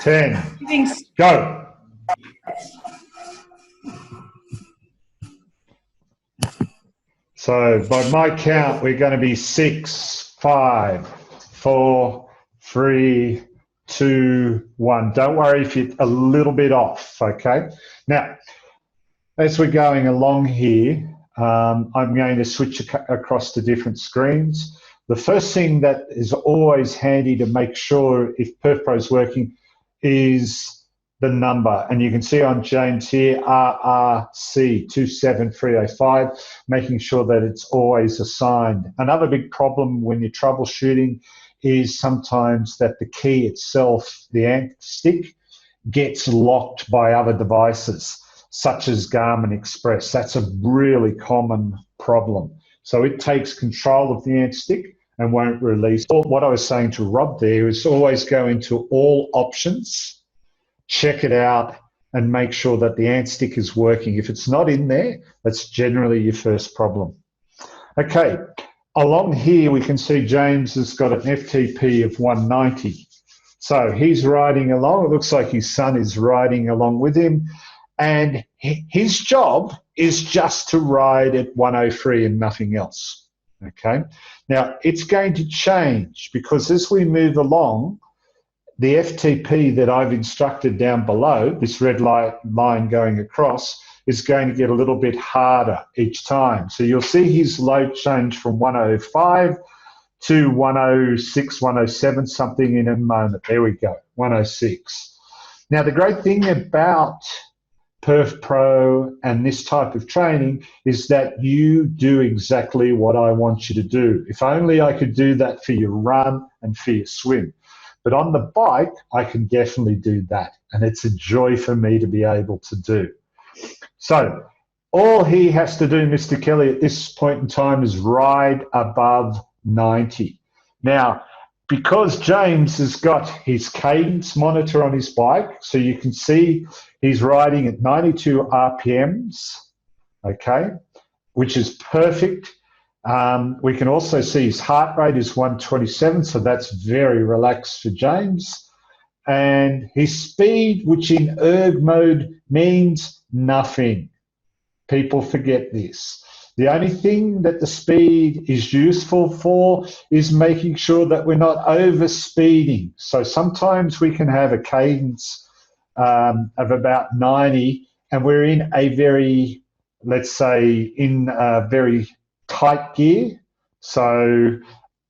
10, Thanks. go. So by my count, we're going to be 6, 5, 4, 3, 2, 1. Don't worry if you're a little bit off, okay? Now, as we're going along here, I'm going to switch across to different screens. The first thing that is always handy to make sure if PerfPro is working is the number. And you can see on James here, RRC27305, making sure that it's always assigned. Another big problem when you're troubleshooting is sometimes that the key itself, the ant stick, gets locked by other devices, such as Garmin Express. That's a really common problem. So it takes control of the ant stick and won't release. What I was saying to Rob there is always go into all options, check it out, and make sure that the ant stick is working. If it's not in there, that's generally your first problem. Okay, along here we can see James has got an FTP of 190. So he's riding along. It looks like his son is riding along with him. And his job is just to ride at 103 and nothing else, okay? Now, it's going to change because as we move along, the FTP that I've instructed down below, this red line going across, is going to get a little bit harder each time. So you'll see his load change from 105 to 106, 107, something in a moment. There we go, 106. Now, the great thing about PerfPro and this type of training is that you do exactly what I want you to do. If only I could do that for your run and for your swim. But on the bike, I can definitely do that. And it's a joy for me to be able to do. So all he has to do, Mr. Kelly, at this point in time is ride above 90. Now, because James has got his cadence monitor on his bike, so you can see he's riding at 92 RPMs, okay, which is perfect. We can also see his heart rate is 127, so that's very relaxed for James. And his speed, which in erg mode means nothing. People forget this. The only thing that the speed is useful for is making sure that we're not over speeding. So sometimes we can have a cadence of about 90 and we're in a very, let's say, in a very tight gear. So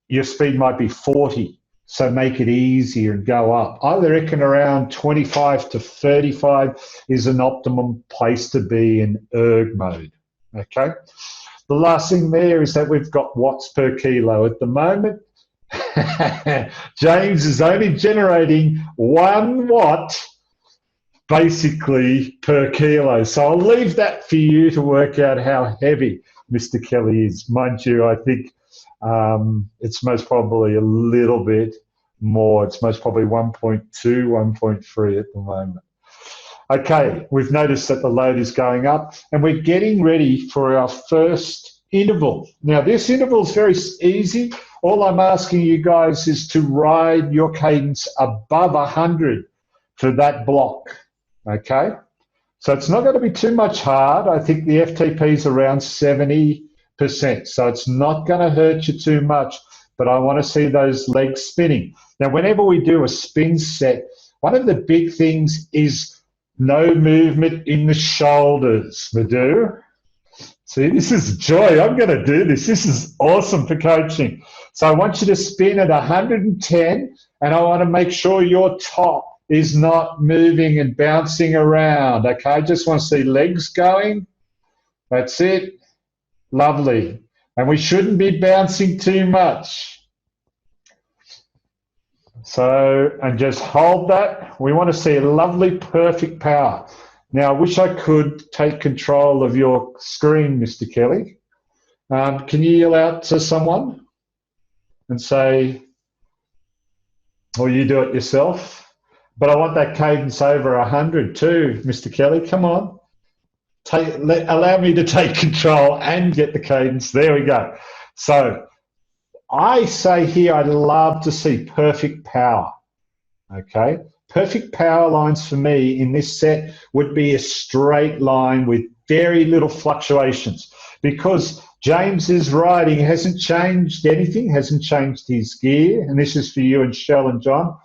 your speed might be 40. So make it easier and go up. I reckon around 25 to 35 is an optimum place to be in erg mode, okay? The last thing there is that we've got watts per kilo. At the moment, James is only generating 1 watt basically per kilo. So I'll leave that for you to work out how heavy Mr. Kelly is. Mind you, I think it's most probably a little bit more. It's most probably 1.2, 1.3 at the moment. Okay, we've noticed that the load is going up and we're getting ready for our first interval. Now, this interval is very easy. All I'm asking you guys is to ride your cadence above 100 for that block, okay? So it's not going to be too much hard. I think the FTP is around 70%, so it's not going to hurt you too much, but I want to see those legs spinning. Now, whenever we do a spin set, one of the big things is no movement in the shoulders, Madhu. See, this is joy. I'm going to do this. This is awesome for coaching. So I want you to spin at 110, and I want to make sure your top is not moving and bouncing around, okay? I just want to see legs going. That's it. Lovely. And we shouldn't be bouncing too much. So, and just hold that. We want to see a lovely, perfect power. Now, I wish I could take control of your screen, Mr. Kelly. Can you yell out to someone and say, or you do it yourself? But I want that cadence over 100 too, Mr. Kelly. Come on. Allow me to take control and get the cadence. There we go. So I say here I'd love to see perfect power, okay? perfect power lines for me in this set would be a straight line with very little fluctuations, because James's riding hasn't changed anything, hasn't changed his gear, and this is for you and Shell and John.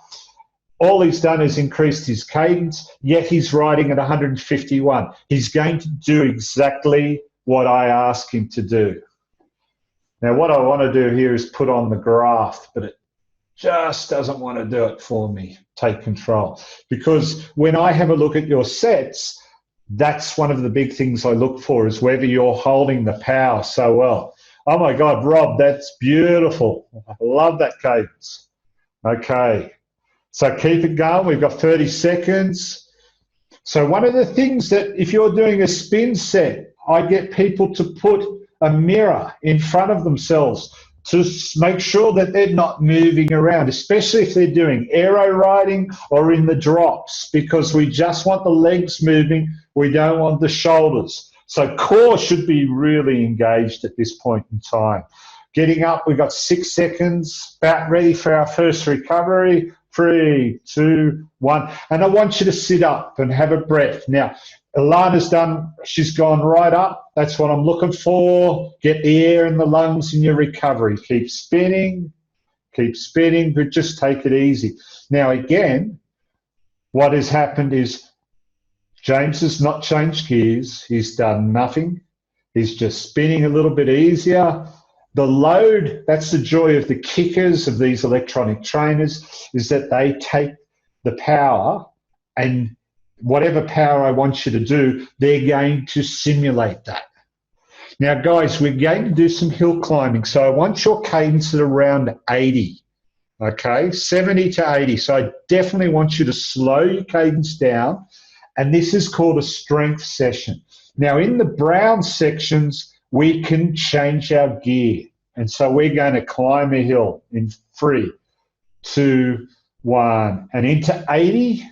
All he's done is increased his cadence, yet he's riding at 151. He's going to do exactly what I ask him to do. Now, what I want to do here is put on the graph, but it just doesn't want to do it for me. Take control. Because when I have a look at your sets, that's one of the big things I look for, is whether you're holding the power so well. Oh my God, Rob, that's beautiful. I love that cadence. Okay, so keep it going. We've got 30 seconds. So one of the things that, if you're doing a spin set, I get people to put a mirror in front of themselves to make sure that they're not moving around, especially if they're doing aero riding or in the drops, because we just want the legs moving. We don't want the shoulders. So core should be really engaged at this point in time. Getting up, we've got 6 seconds, about ready for our first recovery. 3, 2, 1. And I want you to sit up and have a breath. Now, Ilana's done, she's gone right up. That's what I'm looking for. Get the air in the lungs in your recovery. Keep spinning, but just take it easy. Now, again, what has happened is James has not changed gears. He's done nothing. He's just spinning a little bit easier. The load, that's the joy of the kickers of these electronic trainers, is that they take the power, and whatever power I want you to do, they're going to simulate that. Now, guys, we're going to do some hill climbing. So I want your cadence at around 80, okay? 70 to 80. So I definitely want you to slow your cadence down. And this is called a strength session. Now, in the brown sections, we can change our gear. And so we're going to climb a hill in 3, 2, 1, and into 80.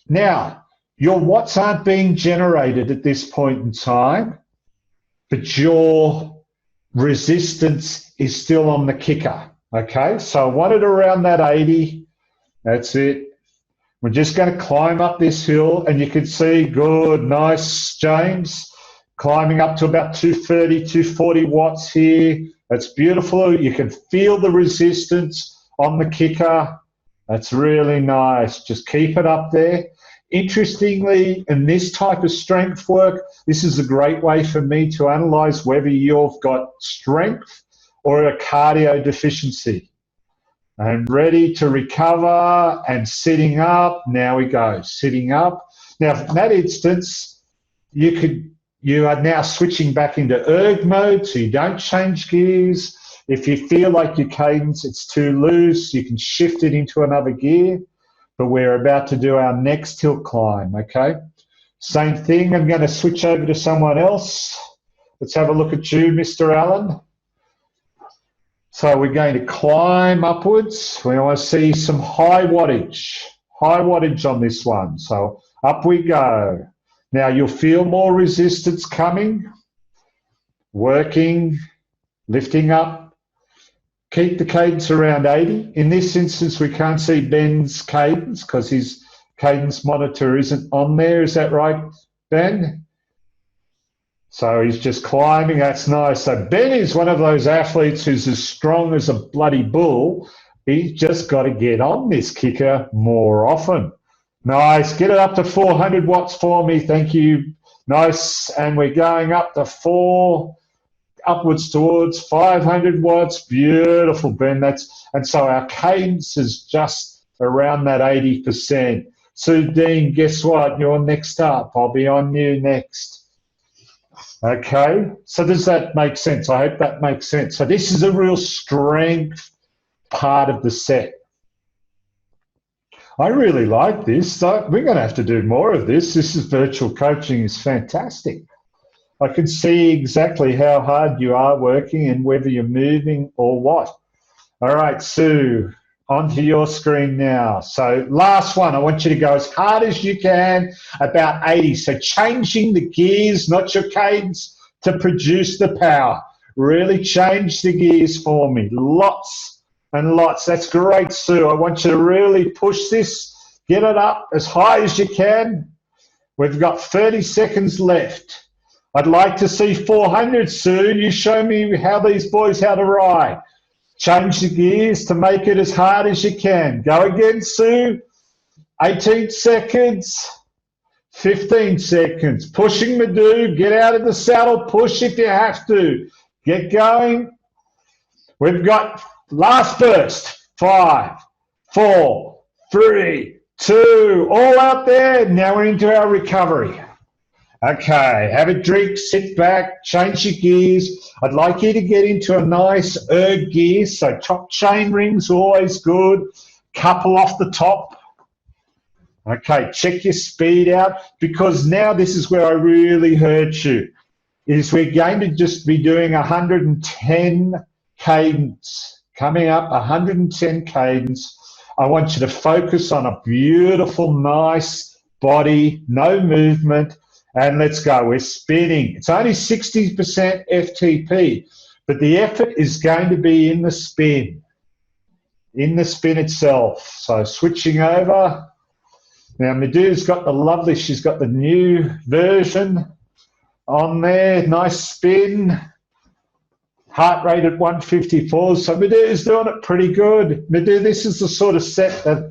Now, your watts aren't being generated at this point in time, but your resistance is still on the kicker, okay? So I want it around that 80. That's it. We're just going to climb up this hill, and you can see, good, nice, James, climbing up to about 230, 240 watts here. That's beautiful. You can feel the resistance on the kicker. That's really nice. Just keep it up there. Interestingly, in this type of strength work, this is a great way for me to analyze whether you've got strength or a cardio deficiency. And ready to recover and sitting up. Now we go, sitting up. Now, in that instance, you are now switching back into erg mode, so you don't change gears. If you feel like your cadence, it's too loose, you can shift it into another gear. But we're about to do our next hill climb, okay? Same thing, I'm going to switch over to someone else. Let's have a look at you, Mr. Allen. So we're going to climb upwards. We want to see some high wattage on this one. So up we go. Now you'll feel more resistance coming, working, lifting up. Keep the cadence around 80. In this instance, we can't see Ben's cadence because his cadence monitor isn't on there. Is that right, Ben? So he's just climbing. That's nice. So Ben is one of those athletes who's as strong as a bloody bull. He's just got to get on this kicker more often. Nice. Get it up to 400 watts for me. Thank you. Nice. And we're going up to 4, upwards towards 500 watts. Beautiful, Ben. And so our cadence is just around that 80%. Sue Dean, guess what? You're next up. I'll be on you next. Okay, so does that make sense? I hope that makes sense. So this is a real strength part of the set. I really like this. So we're going to have to do more of this. This is virtual coaching is fantastic. I can see exactly how hard you are working and whether you're moving or what. All right, Sue, onto your screen now. So last one, I want you to go as hard as you can, about 80. So changing the gears, not your cadence, to produce the power. Really change the gears for me. Lots and lots. That's great, Sue. I want you to really push this Get it up as high as you can. We've got 30 seconds left. I'd like to see 400 soon. You show me how these boys how to ride. Change the gears to make it as hard as you can. Go again, Sue. 18 seconds. 15 seconds. Pushing Madhu. Get out of the saddle. Push if you have to. Get going. We've got last burst. 5, 4, 3, 2. All out there. Now we're into our recovery. Okay, have a drink, sit back, change your gears. I'd like you to get into a nice erg gear, so top chain rings, always good. Couple off the top. Okay, check your speed out, because now this is where I really hurt you, is we're going to just be doing 110 cadence. Coming up, 110 cadence. I want you to focus on a beautiful, nice body, no movement. And let's go. We're spinning. It's only 60% FTP, but the effort is going to be in the spin itself. So switching over. Now, Madhu's got the lovely, she's got the new version on there. Nice spin. Heart rate at 154. So Madhu's doing it pretty good. Madhu, this is the sort of set that,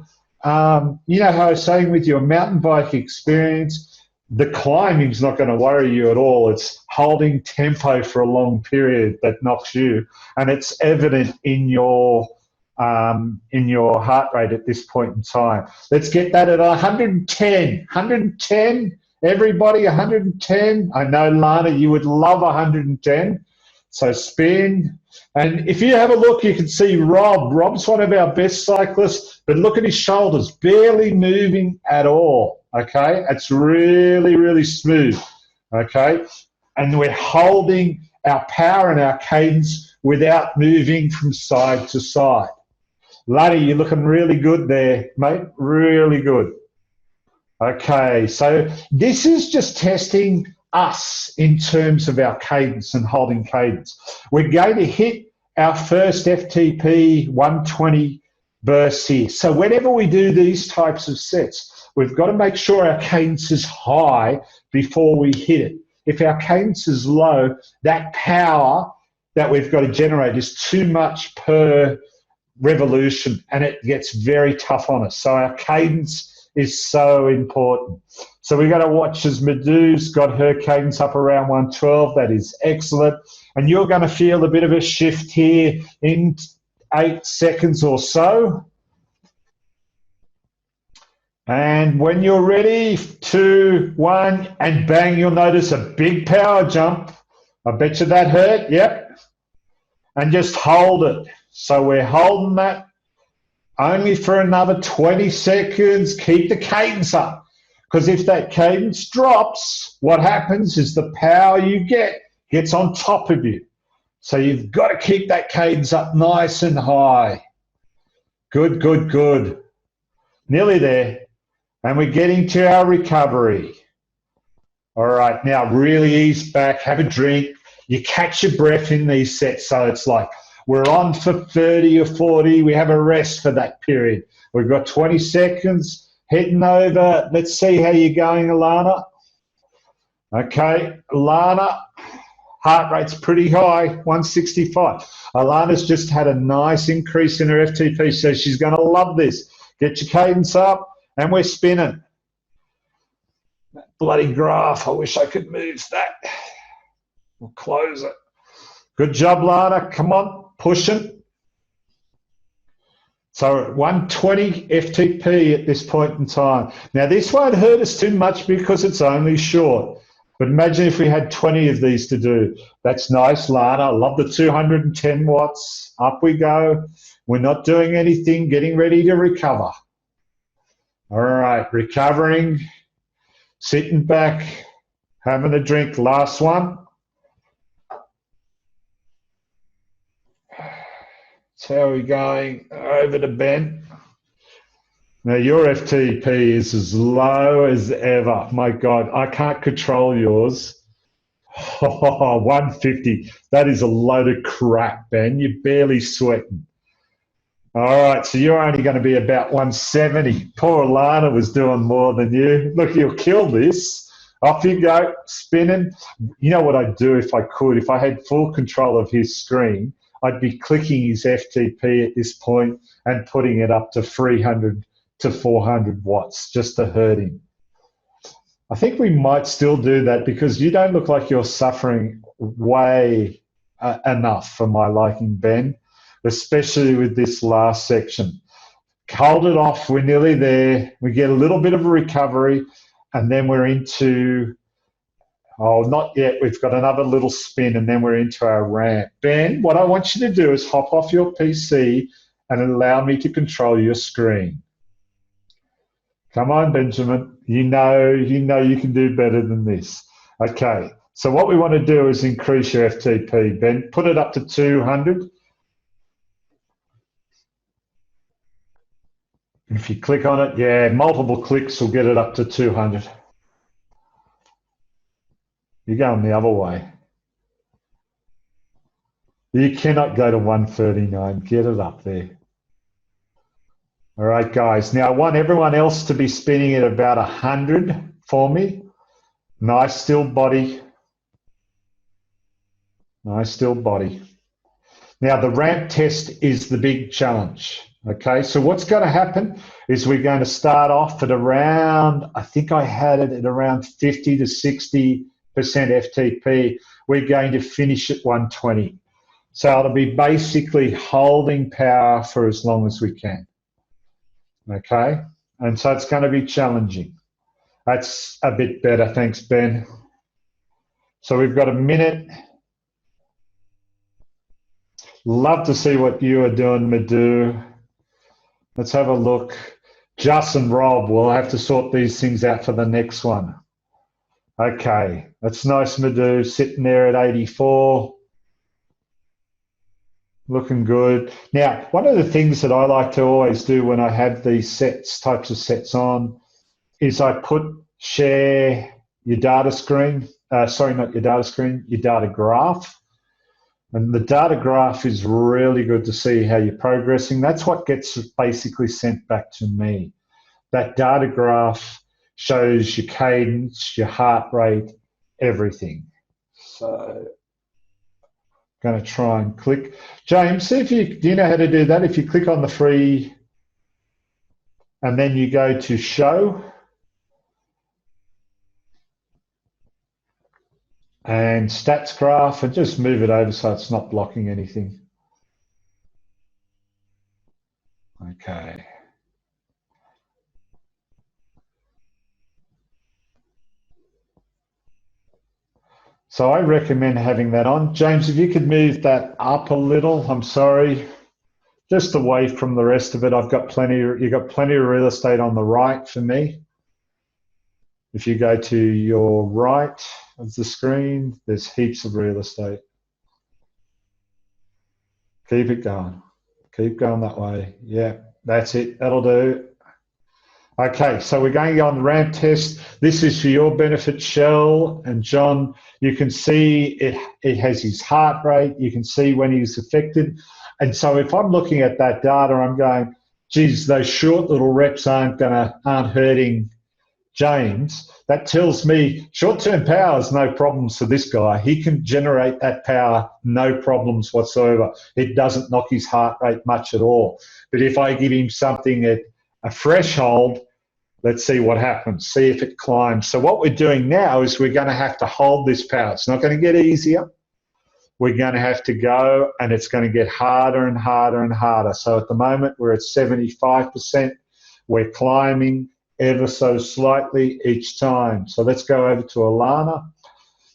you know how I was saying with your mountain bike experience, the climbing's not going to worry you at all. It's holding tempo for a long period that knocks you, and it's evident in your heart rate at this point in time. Let's get that at 110. 110, everybody, 110. I know, Lana, you would love 110. So spin. And if you have a look, you can see Rob. Rob's one of our best cyclists, but look at his shoulders, barely moving at all. Okay, it's really, really smooth. Okay, and we're holding our power and our cadence without moving from side to side. Laddie, you're looking really good there, mate. Really good. Okay, so this is just testing us in terms of our cadence and holding cadence. We're going to hit our first FTP 120 bursts here. So whenever we do these types of sets, we've got to make sure our cadence is high before we hit it. If our cadence is low, that power that we've got to generate is too much per revolution, and it gets very tough on us. So our cadence is so important. So we've got to watch as Madhu's got her cadence up around 112. That is excellent. And you're going to feel a bit of a shift here in 8 seconds or so. And when you're ready, 2, 1, and bang, you'll notice a big power jump. I bet you that hurt, yep. And just hold it. So we're holding that only for another 20 seconds. Keep the cadence up, because if that cadence drops, what happens is the power you get gets on top of you. So you've got to keep that cadence up nice and high. Good, good, good. Nearly there. And we're getting to our recovery. All right, now really ease back, have a drink. You catch your breath in these sets, so it's like we're on for 30 or 40. We have a rest for that period. We've got 20 seconds, heading over. Let's see how you're going, Alana. Okay, Alana, heart rate's pretty high, 165. Alana's just had a nice increase in her FTP, so she's going to love this. Get your cadence up. And we're spinning. That bloody graph, I wish I could move that. We'll close it. Good job, Lana. Come on, pushing. So 120 FTP at this point in time. Now, this won't hurt us too much because it's only short. But imagine if we had 20 of these to do. That's nice, Lana. I love the 210 watts. Up we go. We're not doing anything, getting ready to recover. All right, recovering, sitting back, having a drink. Last one. So how are we going? Over to Ben. Now your FTP is as low as ever. My God, I can't control yours. Oh, 150. That is a load of crap, Ben. You're barely sweating. All right, so you're only going to be about 170. Poor Alana was doing more than you. Look, you'll kill this. Off you go, spinning. You know what I'd do if I could? If I had full control of his screen, I'd be clicking his FTP at this point and putting it up to 300 to 400 watts just to hurt him. I think we might still do that because you don't look like you're suffering way enough for my liking, Ben, especially with this last section. Hold it off. We're nearly there. We get a little bit of a recovery, and then we're into, oh, not yet. We've got another little spin, and then we're into our ramp. Ben, what I want you to do is hop off your PC and allow me to control your screen. Come on, Benjamin. You know you can do better than this. Okay, so what we want to do is increase your FTP, Ben. Put it up to 200. If you click on it, yeah, multiple clicks will get it up to 200. You're going the other way. You cannot go to 139. Get it up there. All right, guys. Now, I want everyone else to be spinning at about 100 for me. Nice still body. Nice still body. Now, the ramp test is the big challenge. Okay, so what's going to happen is we're going to start off at around, I think I had it at around 50 to 60% FTP. We're going to finish at 120. So it'll be basically holding power for as long as we can. Okay, and so it's going to be challenging. That's a bit better. Thanks, Ben. So we've got a minute. Love to see what you are doing, Madhu. Let's have a look. Just and Rob, we'll have to sort these things out for the next one. Okay, that's nice, Madhu, sitting there at 84. Looking good. Now, one of the things that I like to always do when I have these types of sets on, is I share your data screen. Sorry, not your data screen, your data graph. And the data graph is really good to see how you're progressing. That's what gets basically sent back to me. That data graph shows your cadence, your heart rate, everything. So I'm going to try and click. James, see if do you know how to do that? If you click on the free and then you go to show and stats graph and just move it over so it's not blocking anything. Okay. So I recommend having that on. James, if you could move that up a little, I'm sorry, just away from the rest of it. You've got plenty of real estate on the right for me. If you go to your right of the screen, there's heaps of real estate. Keep it going. Keep going that way. Yeah, that's it. That'll do. Okay, so we're going on the ramp test. This is for your benefit, Shell and John. You can see it has his heart rate. You can see when he's affected. And so if I'm looking at that data, I'm going, geez, those short little reps aren't hurting James. That tells me short-term power is no problems for this guy. He can generate that power, no problems whatsoever. It doesn't knock his heart rate much at all. But if I give him something at a threshold, let's see what happens, see if it climbs. So what we're doing now is we're going to have to hold this power. It's not going to get easier. We're going to have to go, and it's going to get harder and harder and harder. So at the moment, we're at 75%. We're climbing ever so slightly each time. So let's go over to Alana.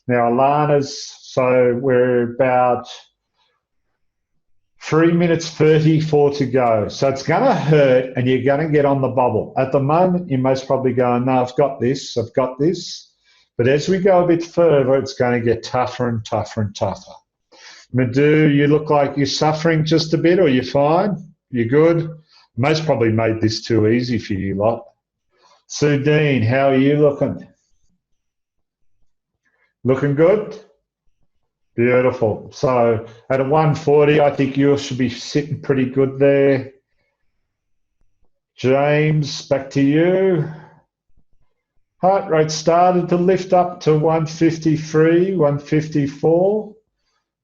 Now, so we're about 3 minutes 34 to go. So it's going to hurt and you're going to get on the bubble. At the moment, you're most probably going, no, I've got this. But as we go a bit further, it's going to get tougher and tougher and tougher. Madhu, you look like you're suffering just a bit, or you're fine? You're good? Most probably made this too easy for you lot. Sudeen, how are you looking? Looking good? Beautiful. So at a 140, I think you should be sitting pretty good there. James, back to you. Heart rate started to lift up to 153, 154.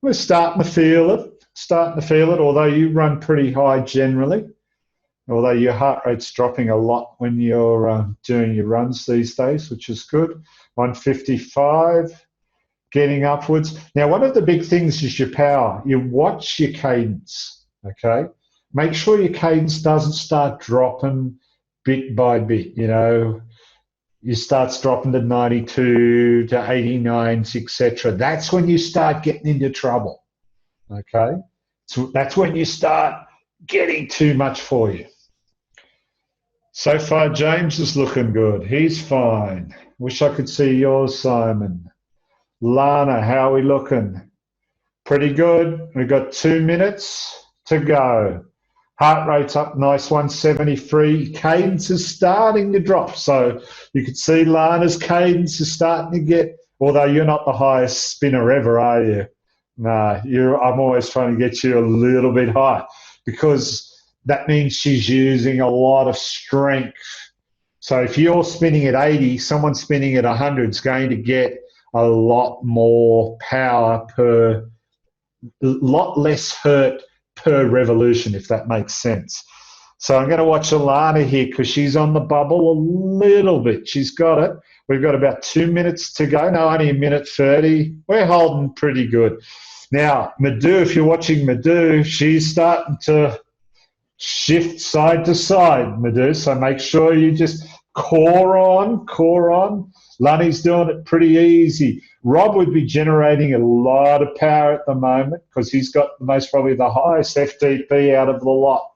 We're starting to feel it, although you run pretty high generally, although your heart rate's dropping a lot when you're doing your runs these days, which is good. 155, getting upwards. Now, one of the big things is your power. You watch your cadence, okay? Make sure your cadence doesn't start dropping bit by bit, you know. You start dropping to 92, to 89s, etc. That's when you start getting into trouble, okay? So that's when you start getting too much for you. So far, James is looking good. He's fine. Wish I could see yours, Simon. Lana, how are we looking? Pretty good. We've got 2 minutes to go. Heart rate's up nice, 173. Cadence is starting to drop. So you can see Lana's cadence is starting to get, although you're not the highest spinner ever, are you? No, I'm always trying to get you a little bit higher because that means she's using a lot of strength. So if you're spinning at 80, someone spinning at 100 is going to get a lot more power lot less hurt per revolution, if that makes sense. So I'm going to watch Alana here because she's on the bubble a little bit. She's got it. We've got about 2 minutes to go. No, only a minute 30. We're holding pretty good. Now, Madhu, if you're watching Madhu, she's starting to shift side to side, Madhu. So make sure you just core on. Lunny's doing it pretty easy. Rob would be generating a lot of power at the moment because he's got probably the highest FTP out of the lot.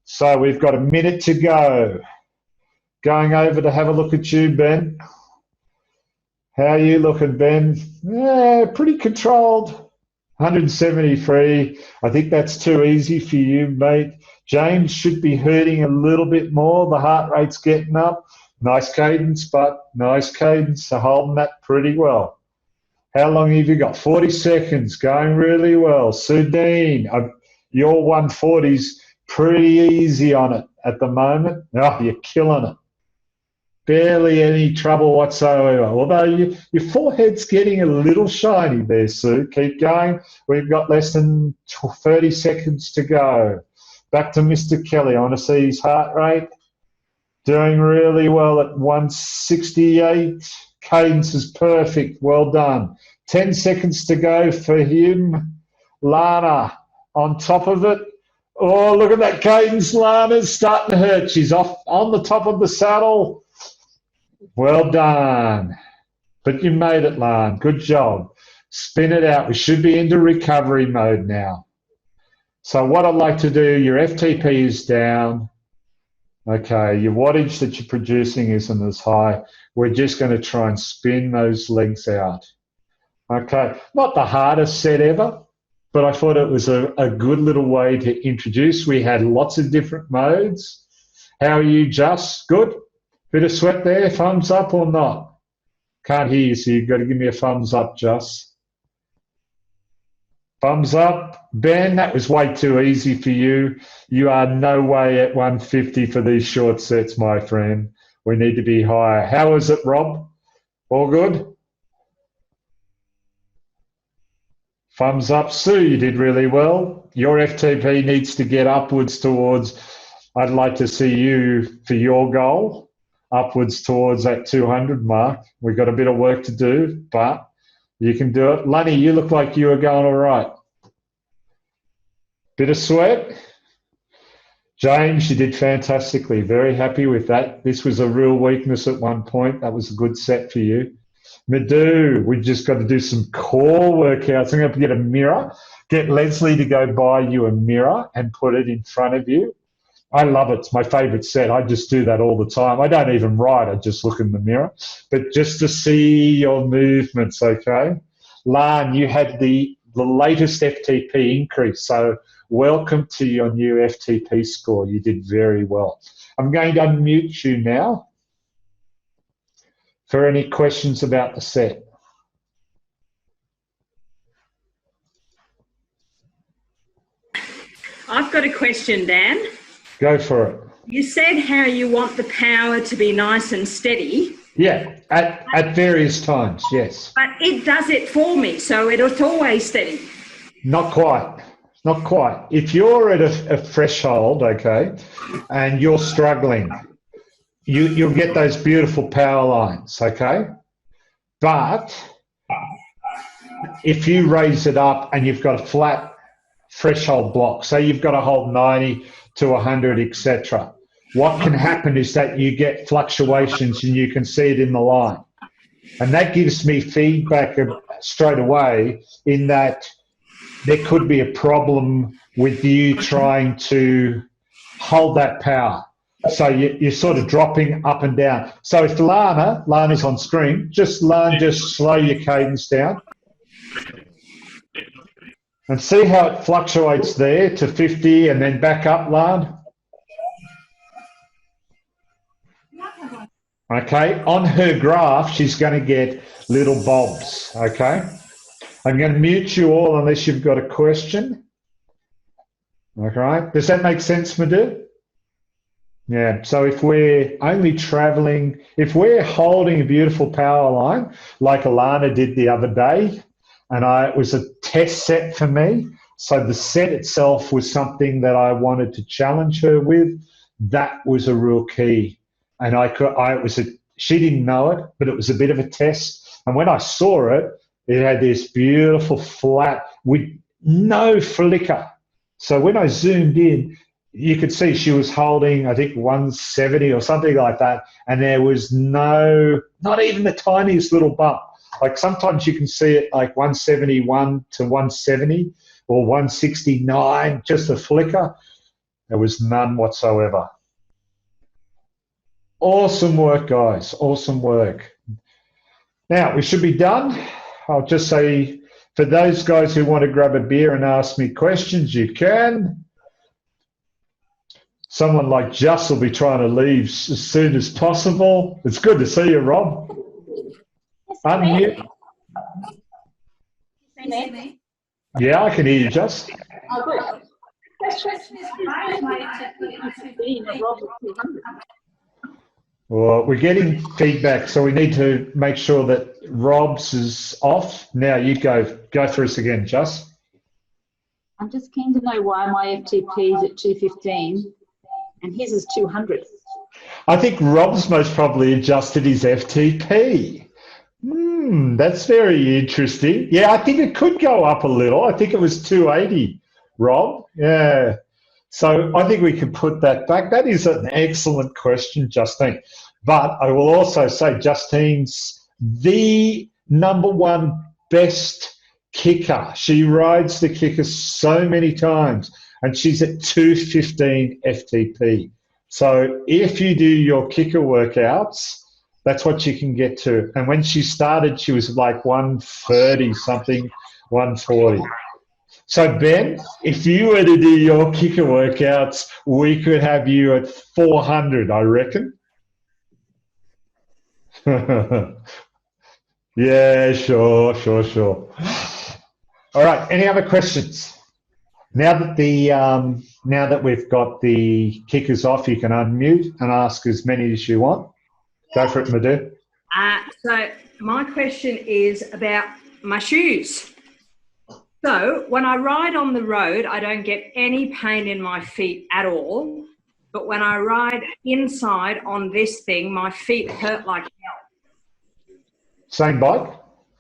So we've got a minute to go. Going over to have a look at you, Ben. How are you looking, Ben? Yeah, pretty controlled. 173. I think that's too easy for you, mate. James should be hurting a little bit more. The heart rate's getting up. Nice cadence, so holding that pretty well. How long have you got? 40 seconds, going really well. Sudeen, your 140's pretty easy on it at the moment. Oh, you're killing it. Barely any trouble whatsoever. Although your forehead's getting a little shiny there, Sue. Keep going. We've got less than 30 seconds to go. Back to Mr. Kelly. I want to see his heart rate. Doing really well at 168. Cadence is perfect. Well done. 10 seconds to go for him. Lana on top of it. Oh, look at that cadence. Lana's starting to hurt. She's off on the top of the saddle. Well done. But you made it, Lana. Good job. Spin it out. We should be into recovery mode now. So what I'd like to do, your FTP is down. Okay, your wattage that you're producing isn't as high. We're just going to try and spin those legs out. Okay, not the hardest set ever, but I thought it was a good little way to introduce. We had lots of different modes. How are you, Just? Good? Bit of sweat there, thumbs up or not? Can't hear you, so you've got to give me a thumbs up, Just. Thumbs up. Ben, that was way too easy for you. You are no way at 150 for these short sets, my friend. We need to be higher. How is it, Rob? All good? Thumbs up. Sue, you did really well. Your FTP needs to get upwards towards, I'd like to see you for your goal, upwards towards that 200 mark. We've got a bit of work to do, but you can do it. Lunny, you look like you were going all right. Bit of sweat. James, you did fantastically. Very happy with that. This was a real weakness at one point. That was a good set for you. Madhu, we've just got to do some core workouts. I'm going to get a mirror, get Leslie to go buy you a mirror and put it in front of you. I love it. It's my favourite set. I just do that all the time. I don't even write. I just look in the mirror. But just to see your movements, okay? Lan, you had the latest FTP increase. So welcome to your new FTP score. You did very well. I'm going to unmute you now for any questions about the set. I've got a question, Dan. Go for it. You said how you want the power to be nice and steady. Yeah, at various times, yes. But it does it for me, so it's always steady. Not quite. Not quite. If you're at a threshold, okay, and you're struggling, you'll get those beautiful power lines, okay? But if you raise it up and you've got a flat threshold block, so you've got to hold 90 to 100, etc., what can happen is that you get fluctuations and you can see it in the line. And that gives me feedback straight away in that there could be a problem with you trying to hold that power. So you're sort of dropping up and down. So if Lana's on screen, just slow your cadence down. And see how it fluctuates there to 50 and then back up, Lan. Okay, on her graph, she's going to get little bobs, okay? I'm going to mute you all unless you've got a question. Okay, does that make sense, Madhu? Yeah, so if we're only traveling, if we're holding a beautiful power line, like Alana did the other day, and it was a test set for me, so the set itself was something that I wanted to challenge her with, that was a real key. And she didn't know it, but it was a bit of a test. And when I saw it, it had this beautiful flat with no flicker. So when I zoomed in, you could see she was holding, I think, 170 or something like that. And there was not even the tiniest little bump. Like sometimes you can see it like 171 to 170 or 169, just a flicker. There was none whatsoever. Awesome work, guys. Awesome work. Now, we should be done. I'll just say, for those guys who want to grab a beer and ask me questions, you can. Someone like Just will be trying to leave as soon as possible. It's good to see you, Rob. Unmute. Yeah, I can hear you, Just. Oh, good. Question is, well, we're getting feedback, so we need to make sure that Rob's is off. Now you go through us again, Just. I'm just keen to know why my FTP is at 215 and his is 200. I think Rob's most probably adjusted his FTP. That's very interesting. Yeah, I think it could go up a little. I think it was 280, Rob. Yeah. So I think we can put that back. That is an excellent question, Justine. But I will also say Justine's the #1 best kicker. She rides the kicker so many times, and she's at 215 FTP. So if you do your kicker workouts, that's what you can get to. And when she started, she was like 130 something, 140. So, Ben, if you were to do your kicker workouts, we could have you at 400, I reckon. Yeah, sure. All right, any other questions? Now that we've got the kickers off, you can unmute and ask as many as you want. Go for it, Madhu. So my question is about my shoes. So when I ride on the road, I don't get any pain in my feet at all. But when I ride inside on this thing, my feet hurt like hell. Same bike?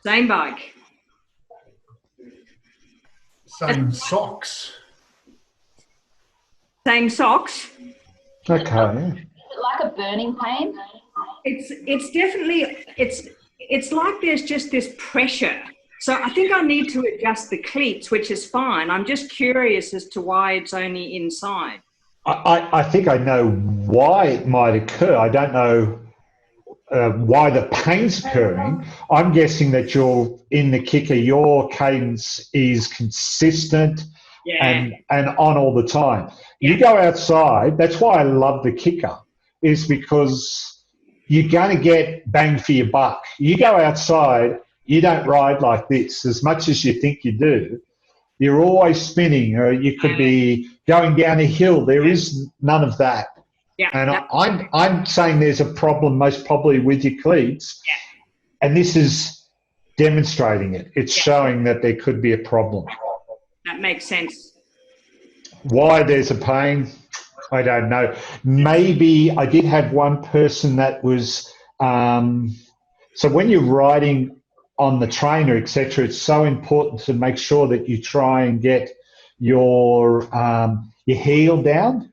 Same bike. Same socks. Same socks. Okay. Is it like a burning pain? It's definitely, it's like there's just this pressure. So I think I need to adjust the cleats, which is fine. I'm just curious as to why it's only inside. I think I know why it might occur. I don't know why the pain's occurring. I'm guessing that you're in the kicker, your cadence is consistent and on all the time. You go outside, that's why I love the kicker, is because you're going to get bang for your buck. You go outside, you don't ride like this as much as you think you do. You're always spinning, or you could be going down a hill. There is none of that Yeah. And I'm saying there's a problem most probably with your cleats, and this is demonstrating it. It's showing that there could be a problem. That makes sense. Why there's a pain, I don't know. Maybe I did have one person that was, so when you're riding on the trainer, etc., it's so important to make sure that you try and get your heel down.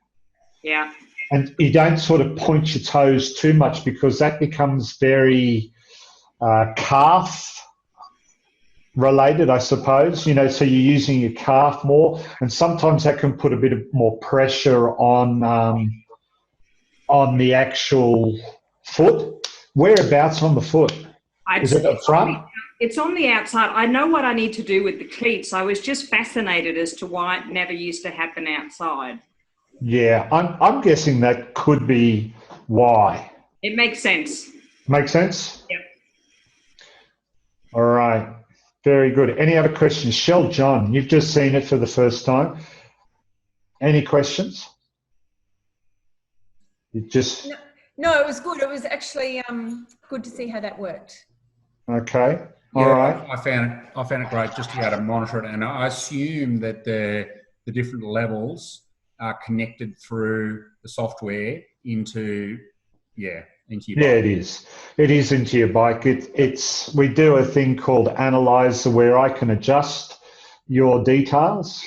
Yeah. And you don't sort of point your toes too much because that becomes very calf related, I suppose. So you're using your calf more, and sometimes that can put a bit of more pressure on the actual foot. Whereabouts on the foot? Is it the front? It's on the outside. I know what I need to do with the cleats. I was just fascinated as to why it never used to happen outside. Yeah, I'm guessing that could be why. It makes sense. Make sense? Yep. All right. Very good. Any other questions? Shell John, you've just seen it for the first time. Any questions? No, it was good. It was actually good to see how that worked. Okay. All right. I found it great just to be able to monitor it, and I assume that the different levels are connected through the software into your bike. Yeah, it is. It is into your bike. We do a thing called Analyzer where I can adjust your details.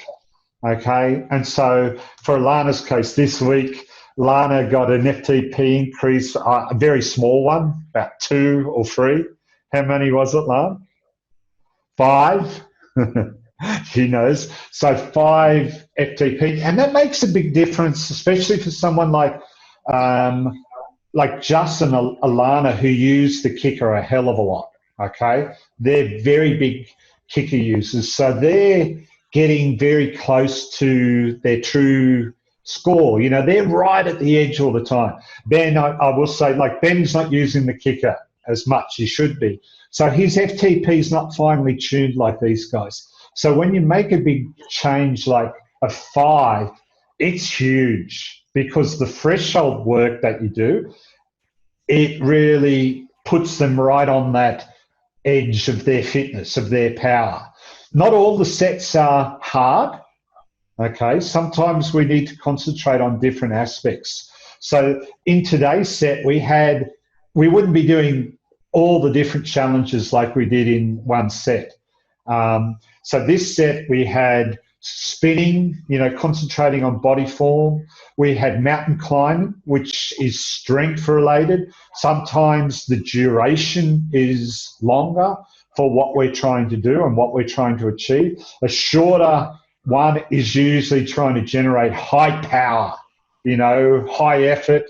Okay. And so for Lana's case this week, Lana got an FTP increase, a very small one, about 2 or 3. How many was it, Lana? 5. She knows. So 5 FTP, and that makes a big difference, especially for someone like Justin and Alana, who use the kicker a hell of a lot. Okay, they're very big kicker users, so they're getting very close to their true score. They're right at the edge all the time. Ben, I will say, Ben's not using the kicker as much. He should be. So his FTP is not finely tuned like these guys. So when you make a big change like a 5, it's huge because the threshold work that you do, it really puts them right on that edge of their fitness, of their power. Not all the sets are hard, okay? Sometimes we need to concentrate on different aspects. So in today's set, we wouldn't be doing all the different challenges like we did in one set. So this set we had spinning, concentrating on body form. We had mountain climbing, which is strength related. Sometimes the duration is longer for what we're trying to do and what we're trying to achieve. A shorter one is usually trying to generate high power, high effort,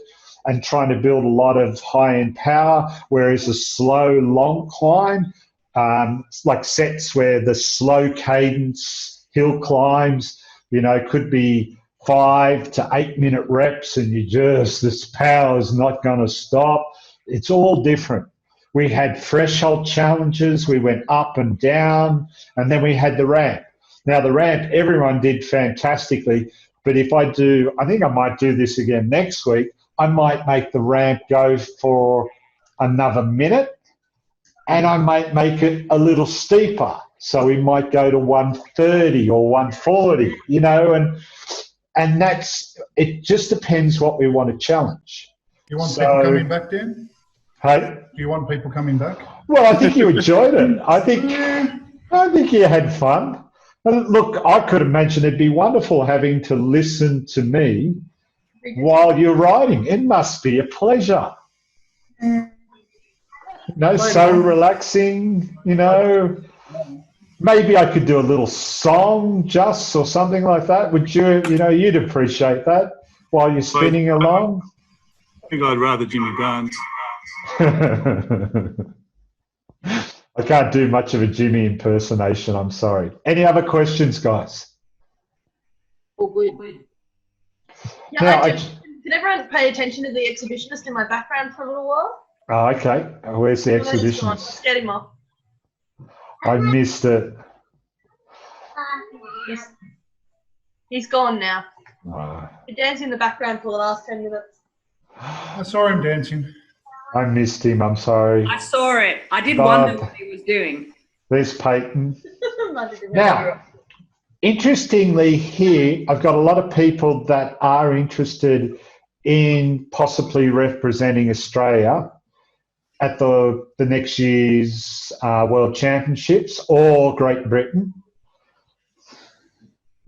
and trying to build a lot of high-end power, whereas a slow, long climb, like sets where the slow cadence hill climbs, could be 5 to 8 minute reps, and this power is not going to stop. It's all different. We had threshold challenges. We went up and down, and then we had the ramp. Now, the ramp, everyone did fantastically, but I think I might do this again next week. I might make the ramp go for another minute, and I might make it a little steeper. So we might go to 130 or 140, and it just depends what we want to challenge. Do you want people coming back, Dan? Hey? Do you want people coming back? Well, I think you enjoyed it. I think you had fun. And look, I could imagine it'd be wonderful having to listen to me while you're riding. It must be a pleasure. So relaxing, Maybe I could do a little song just or something like that. Would you, you'd appreciate that while you're spinning along? I think I'd rather Jimmy Barnes. I can't do much of a Jimmy impersonation, I'm sorry. Any other questions, guys? All good. Yeah, did everyone pay attention to the exhibitionist in my background for a little while? Oh, okay. Where's the exhibitionist? Let's get him off. I missed it. He's gone now. Oh. He danced in the background for the last 10 minutes. I saw him dancing. I missed him. I'm sorry. I saw it. I did But wonder what he was doing. there's Peyton. Now, interestingly, here I've got a lot of people that are interested in possibly representing Australia at the next year's World Championships or Great Britain.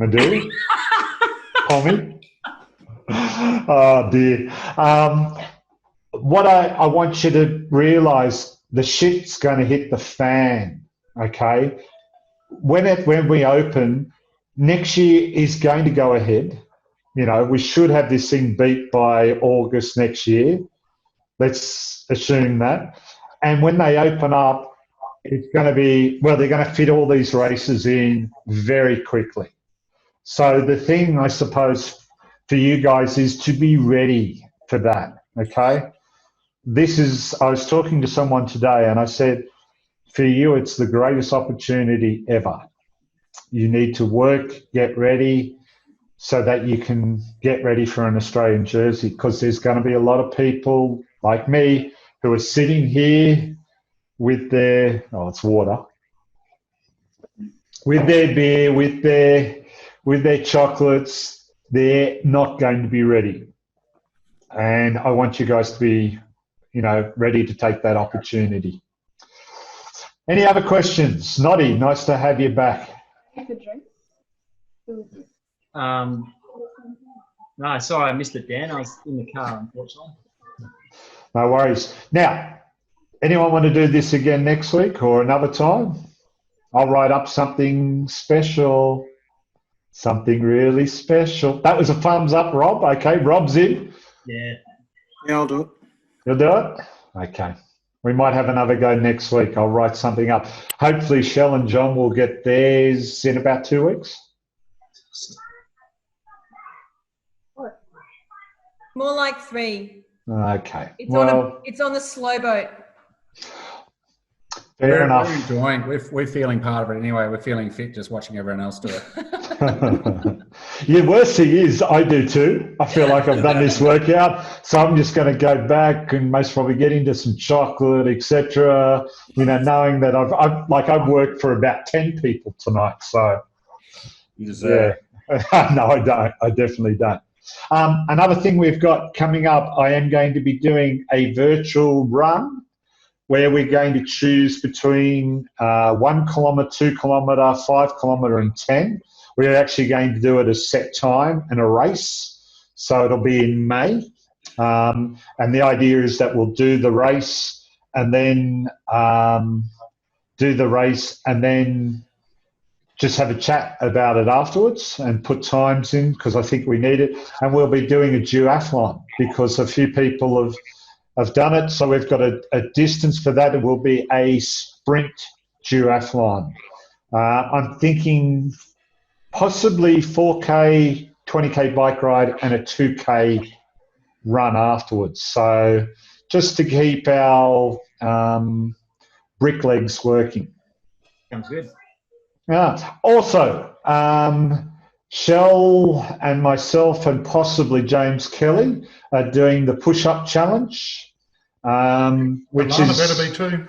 I do. Tommy. Oh dear. What I want you to realise, the shit's going to hit the fan. Okay. When we open, next year is going to go ahead. You know, we should have this thing beat by August next year. Let's assume that. And when they open up, it's going to be, well, they're going to fit all these races in very quickly. So the thing, I suppose, for you guys is to be ready for that, okay? I was talking to someone today and I said, for you, it's the greatest opportunity ever. You need to work, get ready, so that you can get ready for an Australian jersey, because there's going to be a lot of people like me who are sitting here with their, oh, it's water, with their beer, with their chocolates. They're not going to be ready. And I want you guys to be, you know, ready to take that opportunity. Any other questions? Noddy, nice to have you back. No, sorry, I missed it, Dan. I was in the car, unfortunately. No worries. Now, anyone want to do this again next week or another time? I'll write up something special, something really special. That was a thumbs up, Rob. Okay, Rob's in. Yeah. Yeah, I'll do it. You'll do it? Okay. We might have another go next week. I'll write something up. Hopefully, Shell and John will get theirs in about 2 weeks. More like 3. Okay. It's on the slow boat. Fair enough. We're enjoying. We're feeling part of it anyway. We're feeling fit just watching everyone else do it. Yeah, worst thing is, I do too. I feel like I've done this workout, so I'm just going to go back and most probably get into some chocolate, etc. You know, knowing that I've worked for about 10 people tonight. So, yeah. No, I don't. I definitely don't. Another thing we've got coming up, I am going to be doing a virtual run where we're going to choose between 1 kilometre, 2 kilometre, 5 kilometre and 10. We're actually going to do it a set time and a race. So it'll be in May. And the idea is that we'll do the race and then just have a chat about it afterwards and put times in, because I think we need it. And we'll be doing a duathlon because a few people have done it. So we've got a distance for that. It will be a sprint duathlon. I'm thinking possibly 4K, 20K bike ride and a 2K run afterwards. So just to keep our brick legs working. Sounds good. Also, Shell and myself and possibly James Kelly are doing the push-up challenge, which Alana better be too.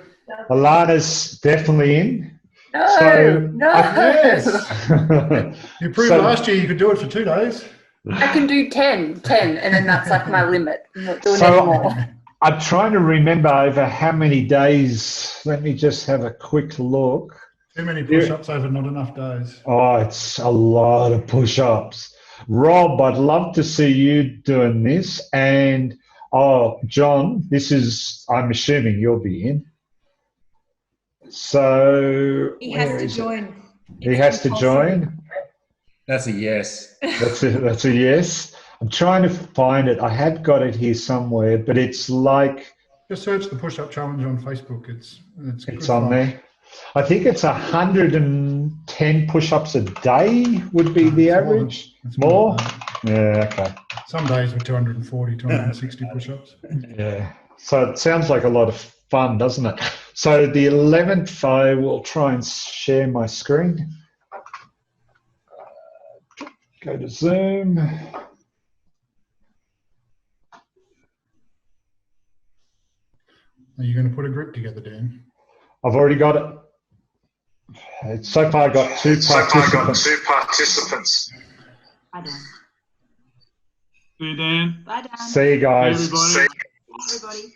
Alana's definitely in. No. Yes. You proved last year you could do it for 2 days. I can do 10, and then that's like my limit. I'm not doing any more. I'm trying to remember over how many days. Let me just have a quick look. Too many push-ups over not enough days. Oh, it's a lot of push-ups. Rob, I'd love to see you doing this. And, John, I'm assuming you'll be in. So He has to join. He has to join? That's a yes. That's a yes. I'm trying to find it. I have got it here somewhere, but it's like... Just search the push-up challenge on Facebook. It's on there. I think it's 110 push-ups a day would be the average. It's more? Yeah, okay. Some days with 240, 260 push-ups. Yeah. So it sounds like a lot of fun, doesn't it? So the 11th, I will try and share my screen. Go to Zoom. Are you going to put a group together, Dan? I've already got it. So far, I got two participants. Bye, Dan. See you, Dan. Bye, Dan. See you guys. See everybody. Everybody.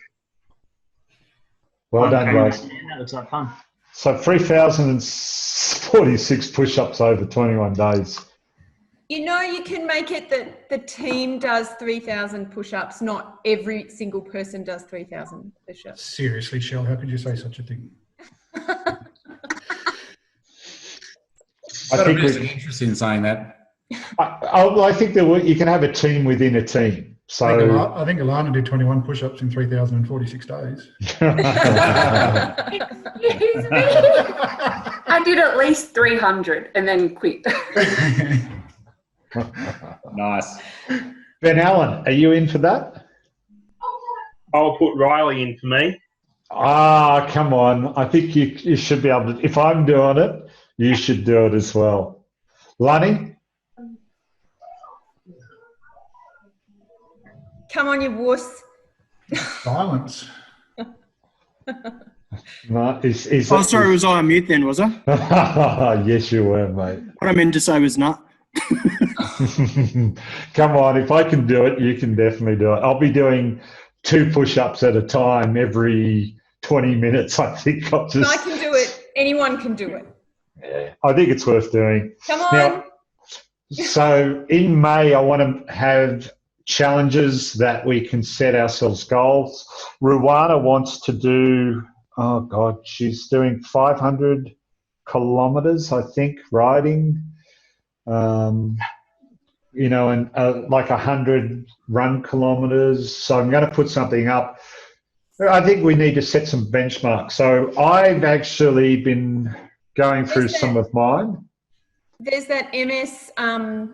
Well done, guys. That looks like fun. So 3,046 push-ups over 21 days. You know, you can make it that the team does 3,000 push-ups, not every single person does 3,000 push-ups. Seriously, Shell, how could you say such a thing? I think there's an interest in saying that. I think you can have a team within a team. So I think Alana did 21 push-ups in 3,046 days. I did at least 300 and then quit. Nice. Ben Allen, are you in for that? I'll put Riley in for me. Ah, come on. I think you should be able to. If I'm doing it, you should do it as well. Lonnie? Come on, you wuss. Silence. No, sorry, was I on mute then, was I? Yes, you were, mate. What I meant to say was not. Come on, if I can do it, you can definitely do it. I'll be doing 2 push-ups at a time every 20 minutes. I think I can do it. Anyone can do it. Yeah, I think it's worth doing. Come on. Now, so in May, I want to have challenges that we can set ourselves goals. Ruwana wants to do, oh God, she's doing 500 kilometers, I think, riding. And like 100 run kilometers. So I'm going to put something up. I think we need to set some benchmarks. So I've actually been going through some of mine. There's that MS, I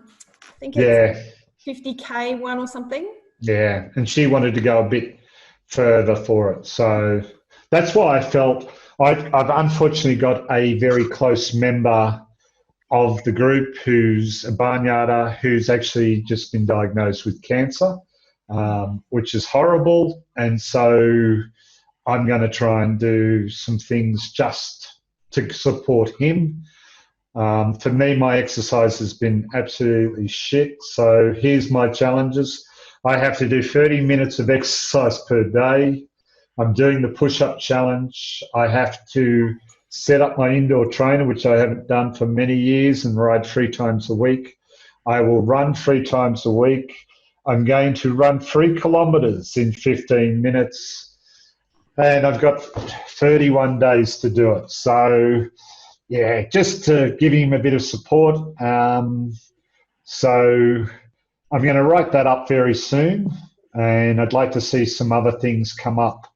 think it's 50K one or something. Yeah, and she wanted to go a bit further for it. So that's why I felt I've unfortunately got a very close member of the group who's a barnyarder who's actually just been diagnosed with cancer, which is horrible. And so I'm going to try and do some things just to support him. For me, my exercise has been absolutely shit. So here's my challenges. I have to do 30 minutes of exercise per day. I'm doing the push-up challenge. I have to set up my indoor trainer, which I haven't done for many years, and ride 3 times a week. I will run 3 times a week. I'm going to run 3 kilometers in 15 minutes. And I've got 31 days to do it. So, yeah, just to give him a bit of support. So I'm going to write that up very soon. And I'd like to see some other things come up.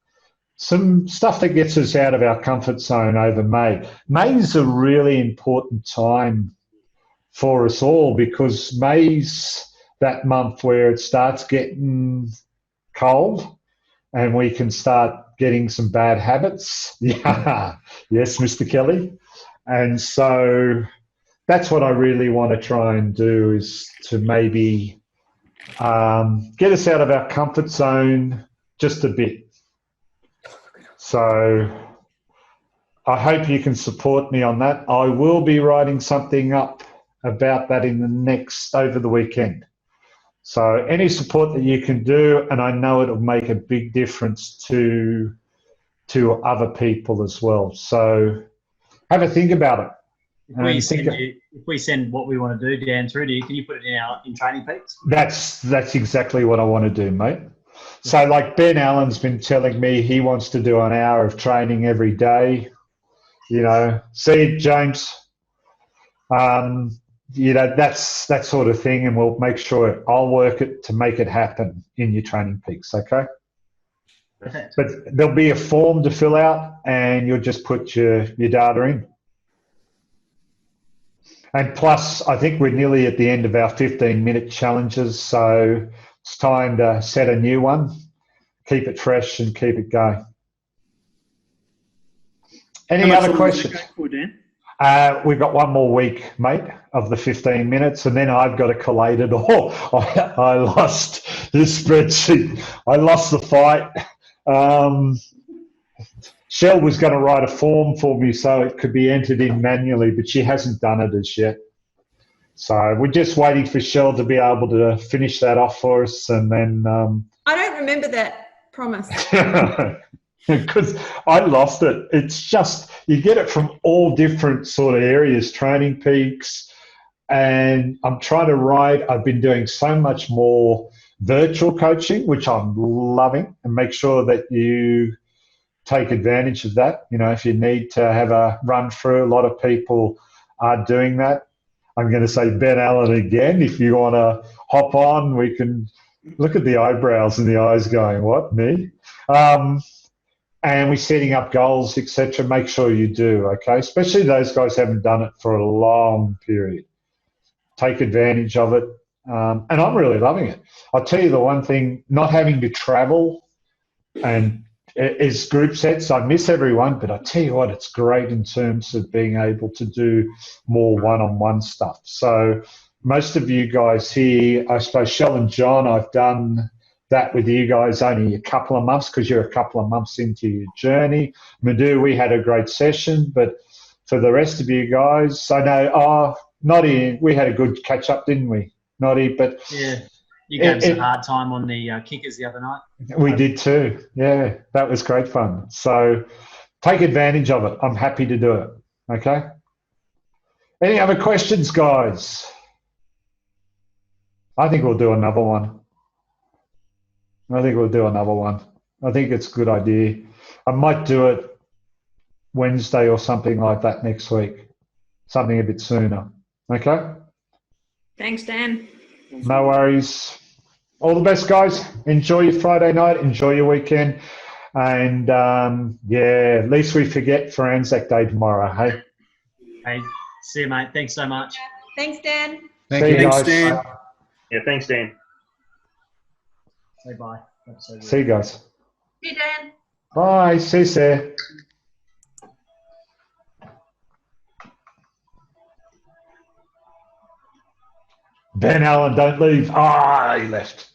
Some stuff that gets us out of our comfort zone over May. May is a really important time for us all because May's that month where it starts getting cold and we can start getting some bad habits. Yeah, yes, Mr. Kelly. And so that's what I really want to try and do is to maybe get us out of our comfort zone just a bit. So I hope you can support me on that. I will be writing something up about that over the weekend. So any support that you can do, and I know it'll make a big difference to other people as well. So have a think about it. If we send what we want to do, Dan, through to you, can you put it in Training Peaks? That's exactly what I want to do, mate. So like Ben Allen's been telling me he wants to do an hour of training every day. See, James, that's that sort of thing, and we'll make sure I'll work it to make it happen in your Training Peaks, okay? Perfect. But there'll be a form to fill out and you'll just put your data in. And plus, I think we're nearly at the end of our 15-minute challenges, so it's time to set a new one, keep it fresh and keep it going. Any other questions? We've got one more week, mate, of the 15 minutes, and then I've got to collate it all. I lost this spreadsheet. I lost the fight. Shell was going to write a form for me so it could be entered in manually, but she hasn't done it as yet. So we're just waiting for Shell to be able to finish that off for us, and then. I don't remember that promise. Because I lost it. It's just you get it from all different sort of areas, Training Peaks, and I'm trying to write. I've been doing so much more virtual coaching, which I'm loving, and make sure that you take advantage of that. You know, if you need to have a run through, a lot of people are doing that. I'm going to say Ben Allen again. If you want to hop on, we can look at the eyebrows and the eyes going, what, me? And we're setting up goals, etc. Make sure you do, okay? Especially those guys who haven't done it for a long period. Take advantage of it. And I'm really loving it. I'll tell you the one thing, not having to travel and is group sets. I miss everyone, but I tell you what, it's great in terms of being able to do more one-on-one stuff. So most of you guys here, I suppose Shell and John, I've done that with you guys only a couple of months because you're a couple of months into your journey. Madhu, we had a great session, but for the rest of you guys, I know, Noddy, we had a good catch up, didn't we, Noddy? But yeah, you gave us a hard time on the kickers the other night. We did too. Yeah, that was great fun. So take advantage of it. I'm happy to do it. Okay. Any other questions, guys? I think we'll do another one. I think it's a good idea. I might do it Wednesday or something like that next week. Something a bit sooner. Okay? Thanks, Dan. No worries. All the best, guys. Enjoy your Friday night. Enjoy your weekend. And, yeah, at least we forget for Anzac Day tomorrow, hey? Hey, see you, mate. Thanks so much. Thanks, Dan. See you guys. Dan. Yeah, thanks, Dan. Say bye. See you guys. See you, Dan. Bye. See you, Sarah. Ben Allen, don't leave. He left.